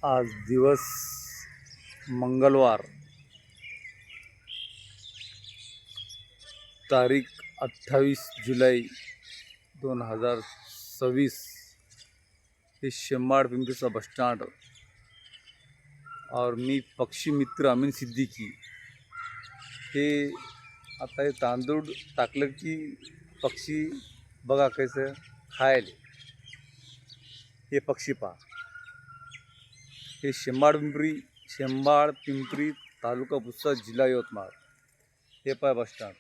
आज दिवस मंगळवार, तारीख 28 जुलै 2026। हे शेंबाड पिंपरीचा बस स्टँड और मी पक्षी मित्र अमीन सिद्दीकी। हे आता हे तांदूळ टाकलं की पक्षी बघा कैसे खायले। हे पक्षी पहा, हे शेंबाड पिंपरी तालुका पुसद जिल्हा यवतमाळ। हे पहा बस स्टँड,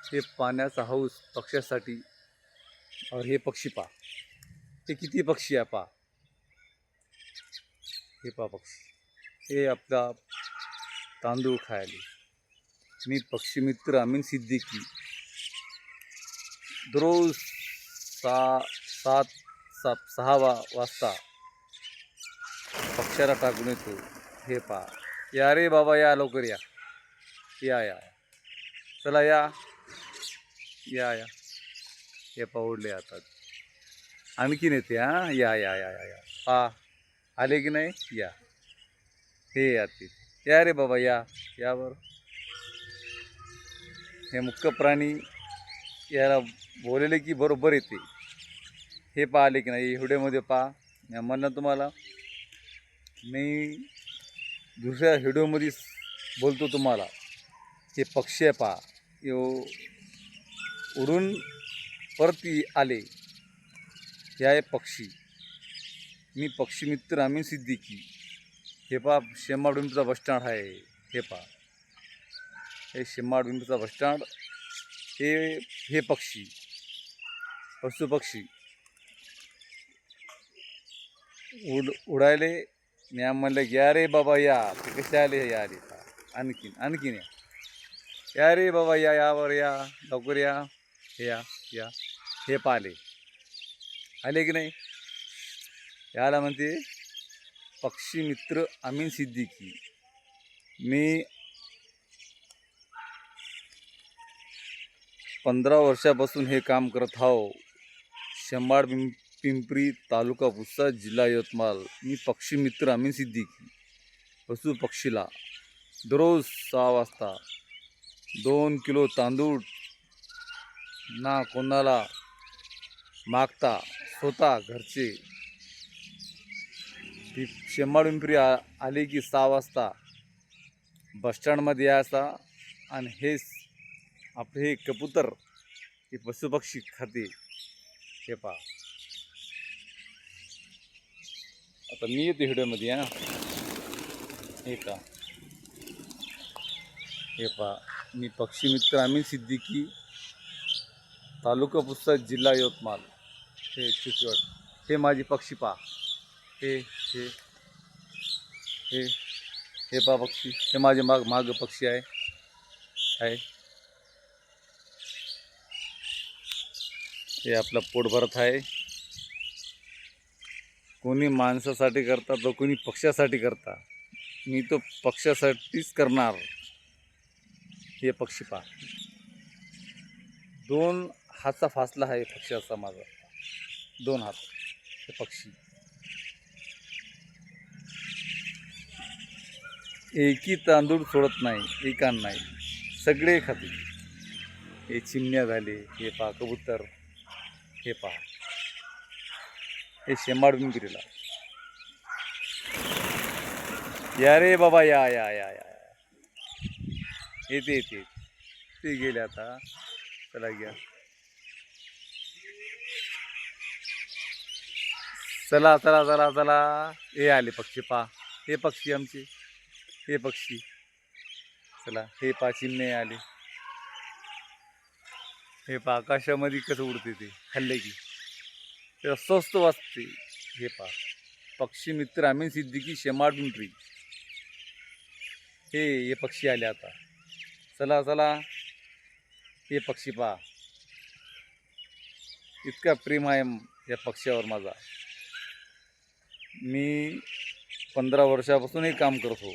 हे पाण्याचा हाऊस पक्ष्यासाठी। और हे पक्षी पहा, हे किती पक्षी आहे पहा। हे पहा पक्षी, हे आपला तांदूळ खायले। मी पक्षी मित्र अमीन सिद्दीकी दररोज 6 वाजता पक्ष्याला टाकून येतो। हे पहा, या रे बाबा, या लवकर या या या चला या या या। हे पा आता आणखीन येते। हां, या या या या या पा आले की नाही, या हे याते, या रे बाबा, या यावर। हे मुख्य प्राणी याला बोलले की बरोबर येते। हे पा आले की नाही, व्हिडिओमध्ये पा। मी म्हणलं तुम्हाला, मी दुसऱ्या व्हिडिओमध्ये बोलतो तुम्हाला। हे पक्षी आहे पहा, यो उडून परत आले। हे आहे पक्षी। मी पक्षी मित्र अमीन सिद्दीकी। हे पहा, शेंबाड पिंपरीचा बस स्टँड आहे। हे पहा, हे शेंबाड पिंपरीचा बस स्टँड। हे पक्षी, पशुपक्षी उडायले। मी म्हणलं या रे बाबा, या ते कसे आले, या रे आणखीन या रे बाबा, या यावर या लवकर या, हे या हे पाले आले की नाही। याला म्हणते पक्षी मित्र अमीन सिद्दीकी। मी 15 वर्षापासून हे काम करत आहो। शेंबाड पिंपरी तालुका पुसद जिल्हा यवतमाळ। मी पक्षी मित्र अमीन सिद्दीकी पशु पक्षीला दररोज 6 वाजता 2 किलो तांदूळ ना कोणाला मागता, स्वतः घरचे। शेंबाड पिंपरी आले की 6 वाजता बस स्टँडमध्ये यायचा। आणि हेच आपले हे कबूतर, हे पशुपक्षी खाते। हे पहा, आता मी येतो व्हिडिओमध्ये। हां, हे का, हे पहा, मी पक्षी मित्र अमीन सिद्दीकी, तालुका पुसद जिल्हा यवतमाळ। हे चिचवड, हे माझे पक्षी पहा। हे हे हे हे पहा पक्षी, हे माझे माग पक्षी आहे। हे आपला पोट भरत आहे। कोणी माणसासाठी करता तर कोणी पक्ष्यासाठी करता। मी तो पक्ष्यासाठीच करणार। हे पक्षी पहा, 2 हातचा फासला आहे पक्ष्याचा माझा, 2 हात। हे पक्षी एकही तांदूळ सोडत नाही, एकान नाही, सगळे खाते। हे चिमण्या झाले, हे पहा कबूतर, हे पहा, हे शेंबाड पिंपरीला या रे बाबा, या या या या येते ते गेले आता। चला घ्या, चला चला चला चला। हे आले पक्षी पहा, हे पक्षी आमचे, हे पक्षी। चला, हे पहा चिमणे आले। हे पहा आकाशामध्ये कसं उडते, ते खाल्ले की ते स्वस्त वाजते। हे पहा, पक्षी मित्र अमीन सिद्दीकी, शेंबाड पिंपरी। हे पक्षी आले आता। चला चला, हे पक्षी पहा, इतका प्रेम आहे या पक्ष्यावर माझा। मी 15 वर्षापासून हे काम करतो।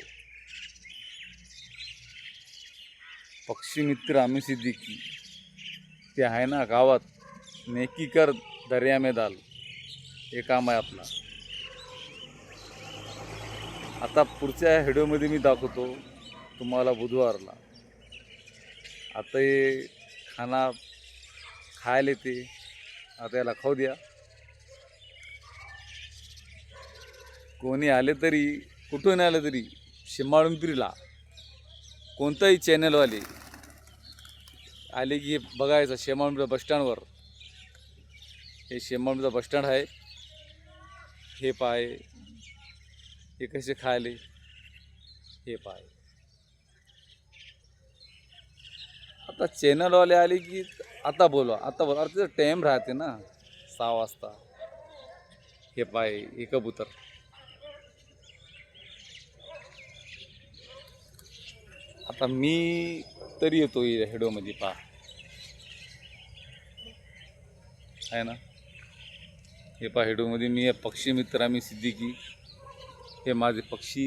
पक्षी मित्र अमीन सिद्दीकी, ते आहे ना गावात, नेकी कर दर्या में डाल, हे काम आहे आपला। आता पुढच्या व्हिडिओमध्ये मी दाखवतो तुम्हाला बुधवारला. आता हे खायला येते, आता याला खाऊ द्या. कोणी आले तरी, कुठून आले तरी, शिंबाळपिंपरीला कोणताही चॅनलवाले आले की बघायचं शेमाळपिंपरी बसस्टँडवर. हे शेमाळपिंपरीचा बसस्टँड आहे. हे पाय हे कसे खायले, हे पाय. आता चॅनलवाले आले की आता बोलवा, आता बोला. अरे तिथं टाईम राहते ना, 6 वाजता. हे पाय हे कबूतर. आता मी तरी येतो व्हिडिओमध्ये पहा, आहे ना. हे पहा व्हिडिओमध्ये मी पक्षी मित्र आम्ही सिद्दीकी. हे माझे पक्षी.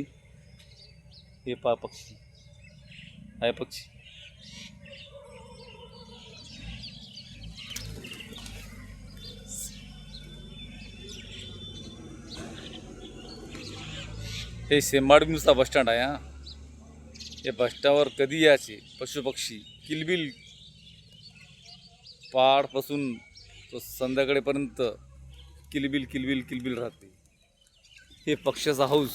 हे पहा पक्षी आहे, पक्षी. हे शेंबाडमिरचा बसस्टँड आहे. हे बसस्टँडवर कधी यायचे पशुपक्षी किलबिल, पहाडपासून तो संध्याकाळपर्यंत किलबिल किलबिल किलबिल राहते. हे पक्ष्याचा हाऊस.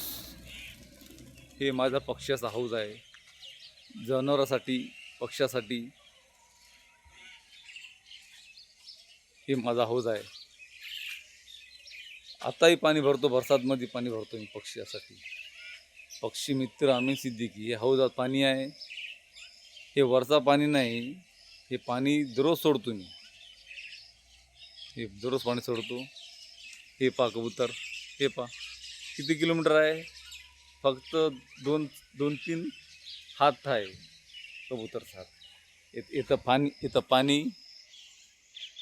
हे माझा पक्ष्याचा हाऊस आहे, जनावरांसाठी, पक्ष्यासाठी. हे माझा हाऊस आहे. आताही पाणी भरतो, बरसातमध्ये पाणी भरतो मी पक्ष्यासाठी. पक्षी मित्र आम्ही सिद्दीकी. हे हौदात पाणी आहे. हे वरचा पाणी नाही, हे पाणी दररोज सोडतो मी. हे दररोज पाणी सोडतो. हे पा कबूतर. हे पा किती किलोमीटर आहे, फक्त 2-3 हात आहे कबूतरचा हात. इथं पाणी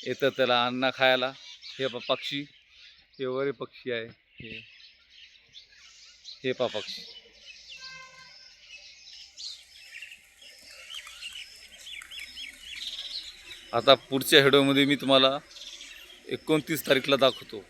येतं त्याला अन्न खायला. हे पा पक्षी. हे वगैरे पक्षी आहे. हे पा पक्षी. आता पुढच्या व्हिडिओमध्ये मी तुम्हाला 29 तारीखला दाखवतो.